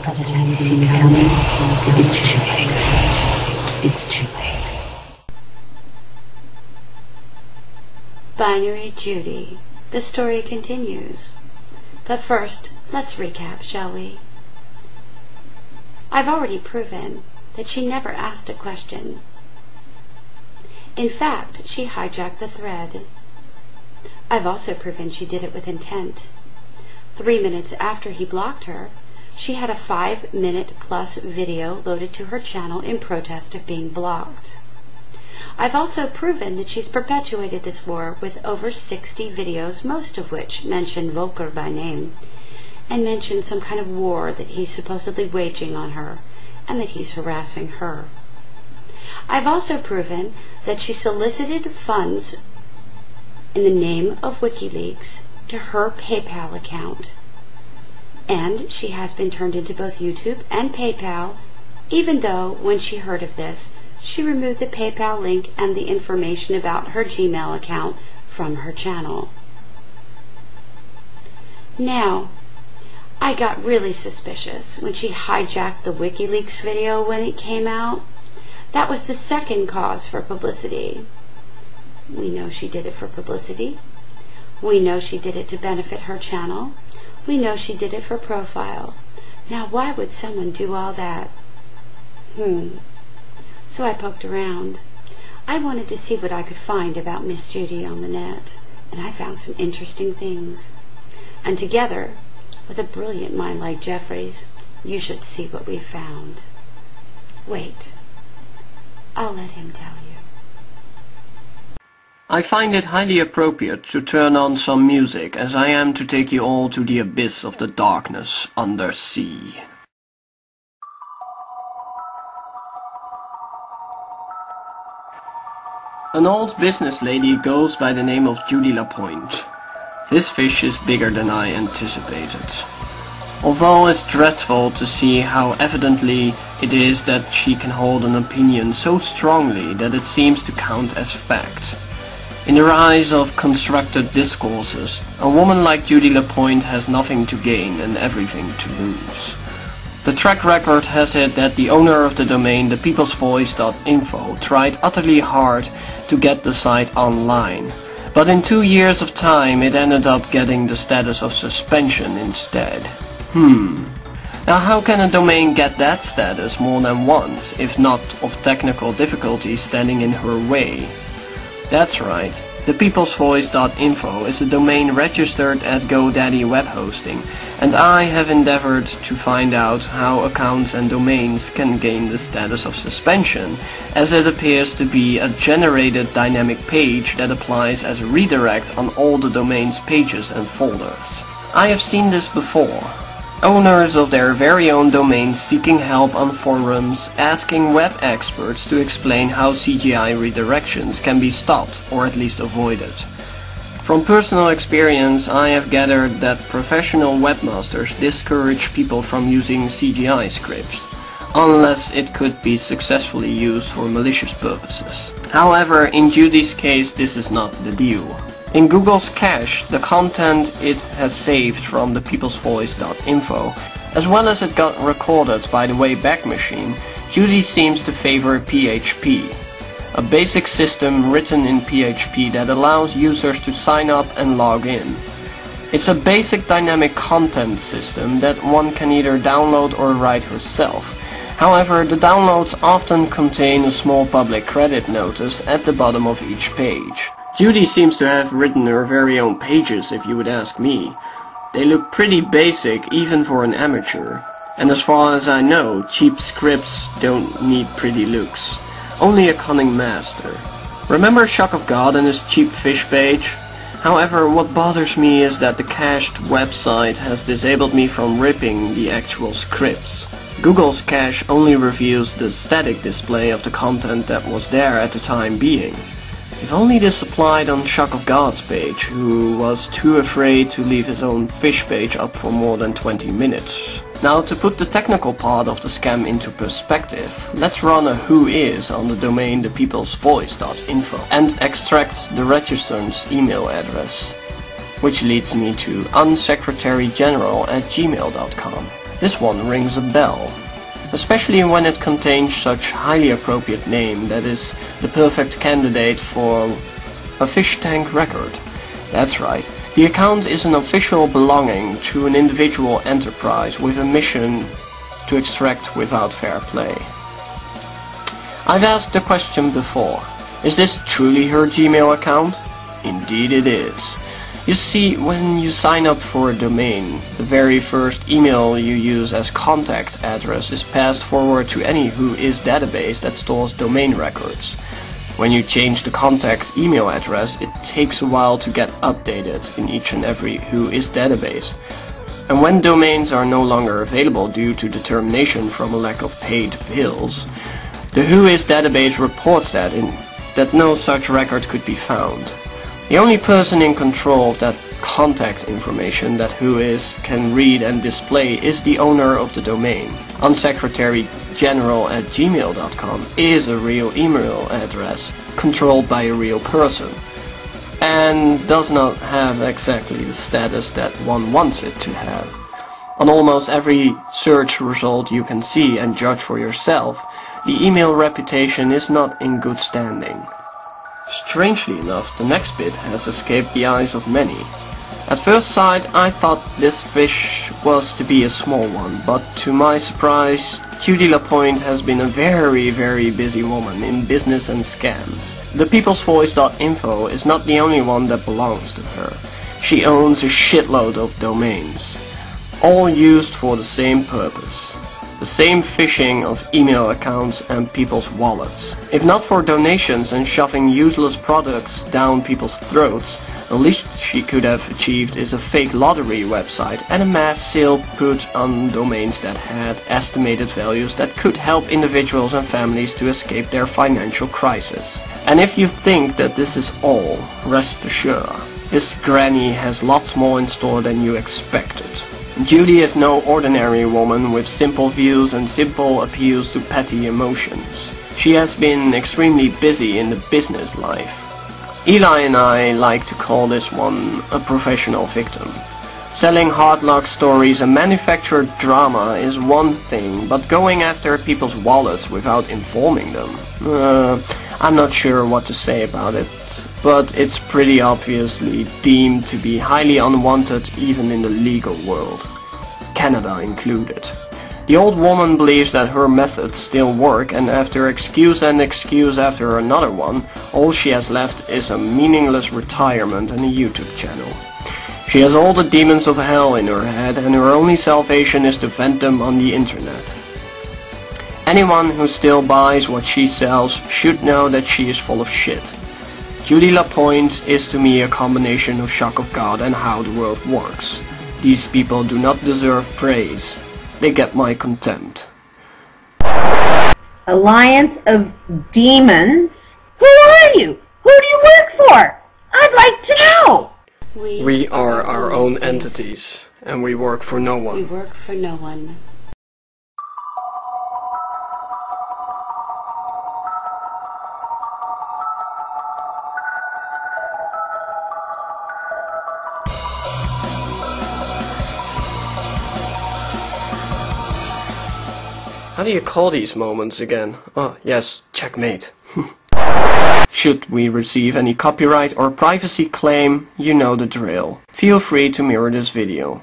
But when you see me coming, it's too late. It's too late. Binary Judy. The story continues. But first, let's recap, shall we? I've already proven that she never asked a question. In fact, she hijacked the thread. I've also proven she did it with intent. 3 minutes after he blocked her, she had a 5-minute-plus video loaded to her channel in protest of being blocked. I've also proven that she's perpetuated this war with over 60 videos, most of which mention Vogter by name, and mention some kind of war that he's supposedly waging on her, and that he's harassing her. I've also proven that she solicited funds in the name of WikiLeaks to her PayPal account, and she has been turned into both YouTube and PayPal, even though when she heard of this, she removed the PayPal link and the information about her Gmail account from her channel. Now, I got really suspicious when she hijacked the WikiLeaks video when it came out. That was the second cause for publicity. We know she did it for publicity. We know she did it to benefit her channel. We know she did it for profile. Now, why would someone do all that? So I poked around. I wanted to see what I could find about Miss Judy on the net, and I found some interesting things. And together, with a brilliant mind like Jeffrey's, you should see what we found. Wait, I'll let him tell you. I find it highly appropriate to turn on some music, as I am to take you all to the abyss of the darkness under sea. An old business lady goes by the name of Judy101101. This fish is bigger than I anticipated. Although it's dreadful to see how evidently it is that she can hold an opinion so strongly that it seems to count as fact. In the rise of constructed discourses, a woman like Judy101101 has nothing to gain and everything to lose. The track record has it that the owner of the domain thepeoplesvoice.info tried utterly hard to get the site online, but in 2 years of time it ended up getting the status of suspension instead. Now how can a domain get that status more than once, if not of technical difficulties standing in her way? That's right, thepeoplesvoice.info is a domain registered at GoDaddy Web Hosting, and I have endeavored to find out how accounts and domains can gain the status of suspension, as it appears to be a generated dynamic page that applies as a redirect on all the domain's pages and folders. I have seen this before. Owners of their very own domains seeking help on forums, asking web experts to explain how CGI redirections can be stopped or at least avoided. From personal experience, I have gathered that professional webmasters discourage people from using CGI scripts, unless it could be successfully used for malicious purposes. However, in Judy's case, this is not the deal. In Google's cache, the content it has saved from thepeoplesvoice.info, as well as it got recorded by the Wayback Machine, Judy seems to favor PHP, a basic system written in PHP that allows users to sign up and log in. It's a basic dynamic content system that one can either download or write herself. However, the downloads often contain a small public credit notice at the bottom of each page. Judy seems to have written her very own pages, if you would ask me. They look pretty basic even for an amateur. And as far as I know, cheap scripts don't need pretty looks. Only a cunning master. Remember Shock of God and his cheap fish page? However, what bothers me is that the cached website has disabled me from ripping the actual scripts. Google's cache only reveals the static display of the content that was there at the time being. If only this applied on Shock of God's page, who was too afraid to leave his own fish page up for more than 20 minutes. Now, to put the technical part of the scam into perspective, let's run a whois on the domain thepeoplesvoice.info and extract the registrant's email address, which leads me to unsecretarygeneral@gmail.com. this one rings a bell. Especially when it contains such highly appropriate name that is the perfect candidate for a fish tank record. That's right, the account is an official belonging to an individual enterprise with a mission to extract without fair play. I've asked the question before, is this truly her Gmail account? Indeed it is. You see, when you sign up for a domain, the very first email you use as contact address is passed forward to any Whois database that stores domain records. When you change the contact email address, it takes a while to get updated in each and every Whois database. And when domains are no longer available due to the termination from a lack of paid bills, the Whois database reports that no such record could be found. The only person in control of that contact information that Whois can read and display is the owner of the domain. unsecretarygeneral@gmail.com is a real email address controlled by a real person, and does not have exactly the status that one wants it to have. On almost every search result you can see and judge for yourself, the email reputation is not in good standing. Strangely enough, the next bit has escaped the eyes of many. At first sight, I thought this fish was to be a small one, but to my surprise, Judy101101 has been a very busy woman in business and scams. Thepeoplesvoice.info is not the only one that belongs to her. She owns a shitload of domains, all used for the same purpose. The same phishing of email accounts and people's wallets. If not for donations and shoving useless products down people's throats, the least she could have achieved is a fake lottery website and a mass sale put on domains that had estimated values that could help individuals and families to escape their financial crisis. And if you think that this is all, rest assured, this granny has lots more in store than you expected. Judy is no ordinary woman with simple views and simple appeals to petty emotions. She has been extremely busy in the business life. Eli and I like to call this one a professional victim. Selling hard luck stories and manufactured drama is one thing, but going after people's wallets without informing them, I'm not sure what to say about it, but it's pretty obviously deemed to be highly unwanted even in the legal world, Canada included. The old woman believes that her methods still work, and after excuse and excuse after another one, all she has left is a meaningless retirement and a YouTube channel. She has all the demons of hell in her head, and her only salvation is to vent them on the internet. Anyone who still buys what she sells should know that she is full of shit. Judy101101 is to me a combination of shock of God and how the world works. These people do not deserve praise. They get my contempt. Alliance of Demons? Who are you? Who do you work for? I'd like to know. We are our own entities, and we work for no one. We work for no one. How do you call these moments again? Oh, yes, checkmate. Should we receive any copyright or privacy claim, you know the drill. Feel free to mirror this video.